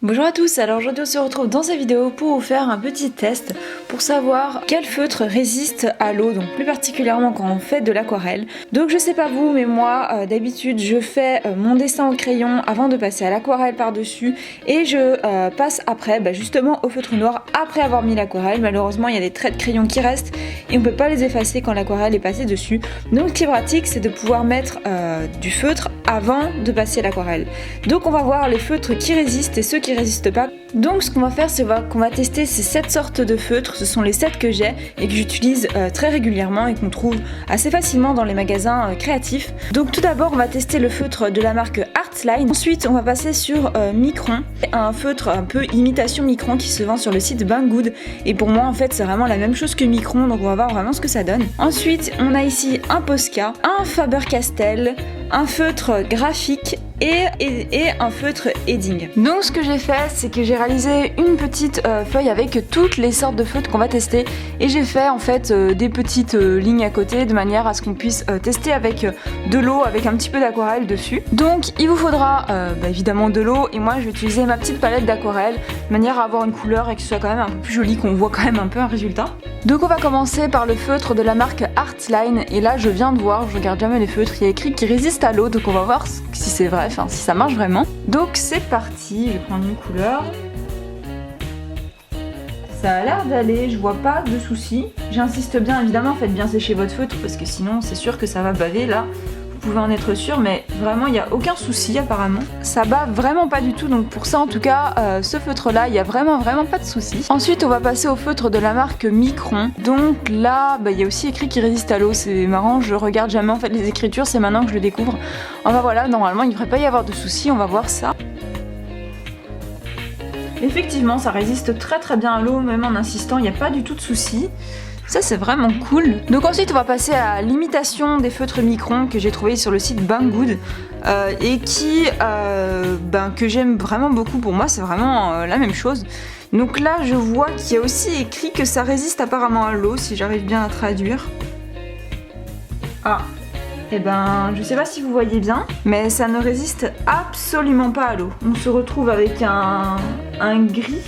Bonjour à tous, alors aujourd'hui on se retrouve dans cette vidéo pour vous faire un petit test pour savoir quel feutre résiste à l'eau, donc plus particulièrement quand on fait de l'aquarelle. Donc je sais pas vous, mais moi d'habitude je fais mon dessin au crayon avant de passer à l'aquarelle par-dessus et je passe après justement au feutre noir après avoir mis l'aquarelle. Malheureusement il y a des traits de crayon qui restent et on peut pas les effacer quand l'aquarelle est passée dessus. Donc ce qui est pratique c'est de pouvoir mettre du feutre avant de passer l'aquarelle. Donc on va voir les feutres qui résistent et ceux qui résistent pas. Donc ce qu'on va faire c'est qu'on va tester ces 7 sortes de feutres, ce sont les 7 que j'ai et que j'utilise très régulièrement et qu'on trouve assez facilement dans les magasins créatifs. Donc tout d'abord on va tester le feutre de la marque Artline, ensuite on va passer sur Micron, un feutre un peu imitation Micron qui se vend sur le site Banggood et pour moi en fait c'est vraiment la même chose que Micron, donc on va voir vraiment ce que ça donne. Ensuite on a ici un Posca, un Faber-Castell, un feutre graphique et un feutre Edding. Donc ce que j'ai fait c'est que j'ai réalisé une petite feuille avec toutes les sortes de feutres qu'on va tester et j'ai fait en fait des petites lignes à côté de manière à ce qu'on puisse tester avec de l'eau avec un petit peu d'aquarelle dessus. Donc il vous faudra évidemment de l'eau et moi je vais utiliser ma petite palette d'aquarelle de manière à avoir une couleur et que ce soit quand même un peu plus joli, qu'on voit quand même un peu un résultat. Donc on va commencer par le feutre de la marque Artline et là je viens de voir, je regarde jamais les feutres, il y a écrit qu'il résiste à l'eau, donc on va voir si c'est vrai, enfin si ça marche vraiment. Donc c'est parti, je vais prendre une couleur. Ça a l'air d'aller, je vois pas de soucis. J'insiste bien, évidemment faites bien sécher votre feutre parce que sinon c'est sûr que ça va baver là. Vous pouvez en être sûr, mais vraiment il n'y a aucun souci apparemment. Ça bave vraiment pas du tout, donc pour ça en tout cas, ce feutre là, il n'y a vraiment pas de souci. Ensuite on va passer au feutre de la marque Micron. Donc là, il y a aussi écrit qu'il résiste à l'eau, c'est marrant, je regarde jamais en fait les écritures, c'est maintenant que je le découvre. Enfin voilà, normalement il ne devrait pas y avoir de souci, on va voir ça. Effectivement ça résiste très bien à l'eau, même en insistant, il n'y a pas du tout de souci. Ça c'est vraiment cool. Donc ensuite on va passer à l'imitation des feutres Micron que j'ai trouvé sur le site Banggood et qui que j'aime vraiment beaucoup. Pour moi c'est vraiment la même chose. Donc là je vois qu'il y a aussi écrit que ça résiste apparemment à l'eau, si j'arrive bien à traduire. Ah, et je sais pas si vous voyez bien, mais ça ne résiste absolument pas à l'eau. On se retrouve avec un gris.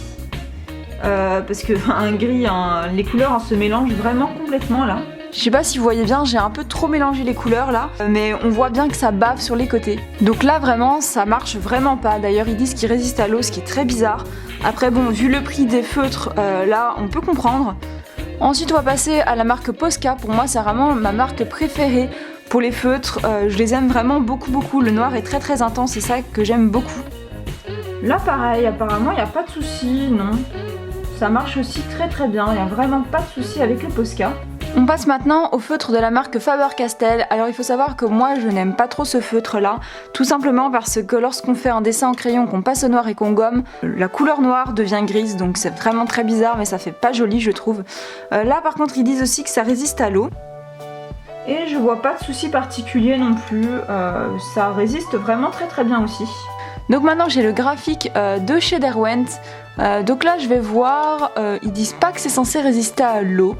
Parce que un gris, les couleurs se mélangent vraiment complètement là. Je sais pas si vous voyez bien, j'ai un peu trop mélangé les couleurs là, mais on voit bien que ça bave sur les côtés. Donc là vraiment ça marche vraiment pas. D'ailleurs ils disent qu'il résiste à l'eau, ce qui est très bizarre. Après bon, vu le prix des feutres là on peut comprendre. Ensuite on va passer à la marque Posca. Pour moi c'est vraiment ma marque préférée pour les feutres. Je les aime vraiment beaucoup. Le noir est très intense, c'est ça que j'aime beaucoup. Là pareil, apparemment il n'y a pas de souci, non. Ça marche aussi très bien, il n'y a vraiment pas de souci avec le Posca. On passe maintenant au feutre de la marque Faber-Castell. Alors il faut savoir que moi je n'aime pas trop ce feutre là, tout simplement parce que lorsqu'on fait un dessin en crayon, qu'on passe au noir et qu'on gomme, la couleur noire devient grise, donc c'est vraiment très bizarre mais ça fait pas joli je trouve. Là par contre ils disent aussi que ça résiste à l'eau. Et je vois pas de souci particulier non plus, ça résiste vraiment très bien aussi. Donc maintenant j'ai le graphique de chez Derwent. Donc là je vais voir, ils disent pas que c'est censé résister à l'eau.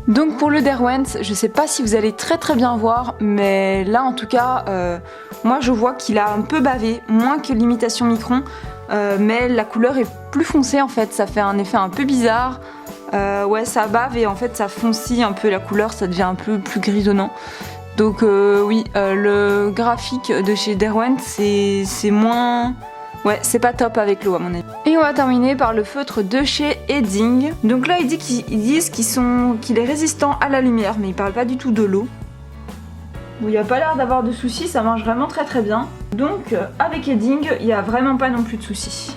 Donc pour le Derwent, je sais pas si vous allez très bien voir, mais là en tout cas, moi je vois qu'il a un peu bavé, moins que l'imitation Micron, mais la couleur est plus foncée en fait, ça fait un effet un peu bizarre. Ouais ça bave et en fait ça foncit un peu la couleur, ça devient un peu plus grisonnant. Donc oui, le graphique de chez Derwent c'est moins... Ouais, c'est pas top avec l'eau à mon avis. Et on va terminer par le feutre de chez Edding. Donc là ils disent qu'il est résistant à la lumière, mais ils parlent pas du tout de l'eau. Bon, il n'y a pas l'air d'avoir de soucis, ça marche vraiment très bien. Donc avec Edding, il n'y a vraiment pas non plus de soucis.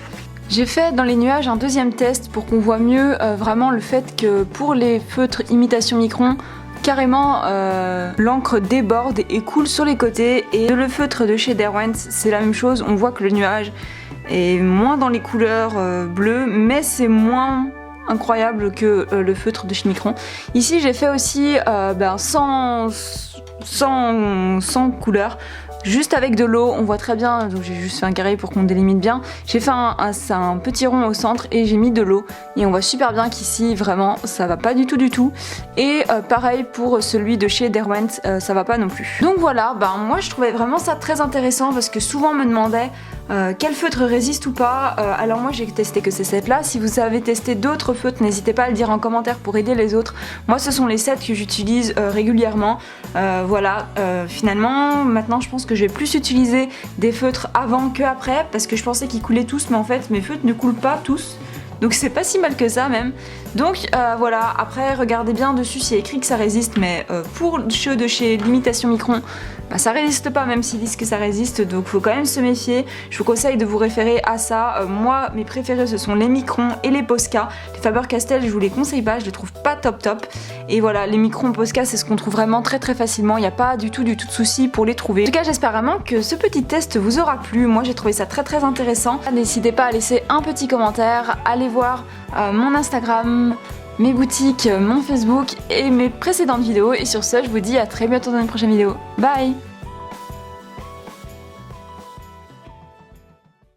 J'ai fait dans les nuages un deuxième test pour qu'on voit mieux vraiment le fait que pour les feutres imitation Micron, carrément l'encre déborde et coule sur les côtés, et le feutre de chez Derwent c'est la même chose, on voit que le nuage est moins dans les couleurs bleues mais c'est moins incroyable que le feutre de chez Micron. Ici j'ai fait aussi sans couleur, juste avec de l'eau, on voit très bien, donc j'ai juste fait un carré pour qu'on délimite bien. J'ai fait un petit rond au centre et j'ai mis de l'eau et on voit super bien qu'ici vraiment ça va pas du tout. Et pareil pour celui de chez Derwent, ça va pas non plus. Donc voilà, moi je trouvais vraiment ça très intéressant parce que souvent on me demandait quel feutre résiste ou pas. Alors moi j'ai testé que ces sets là. Si vous avez testé d'autres feutres, n'hésitez pas à le dire en commentaire pour aider les autres. Moi ce sont les sets que j'utilise régulièrement. Voilà, finalement maintenant je pense que je vais plus utiliser des feutres avant que après, parce que je pensais qu'ils coulaient tous, mais en fait mes feutres ne coulent pas tous. Donc c'est pas si mal que ça même. Donc voilà, après regardez bien dessus, c'est écrit que ça résiste, mais pour ceux de chez Limitation Micron, bah, ça résiste pas même s'ils disent que ça résiste, donc faut quand même se méfier. Je vous conseille de vous référer à ça. Moi mes préférés ce sont les Micron et les Posca. Les Faber-Castell je vous les conseille pas, je les trouve pas top. Et voilà, les Micron Posca c'est ce qu'on trouve vraiment très facilement, il n'y a pas du tout de souci pour les trouver. En tout cas j'espère vraiment que ce petit test vous aura plu, moi j'ai trouvé ça très intéressant. N'hésitez pas à laisser un petit commentaire, allez voir mon Instagram, mes boutiques, mon Facebook et mes précédentes vidéos. Et sur ce, je vous dis à très bientôt dans une prochaine vidéo. Bye!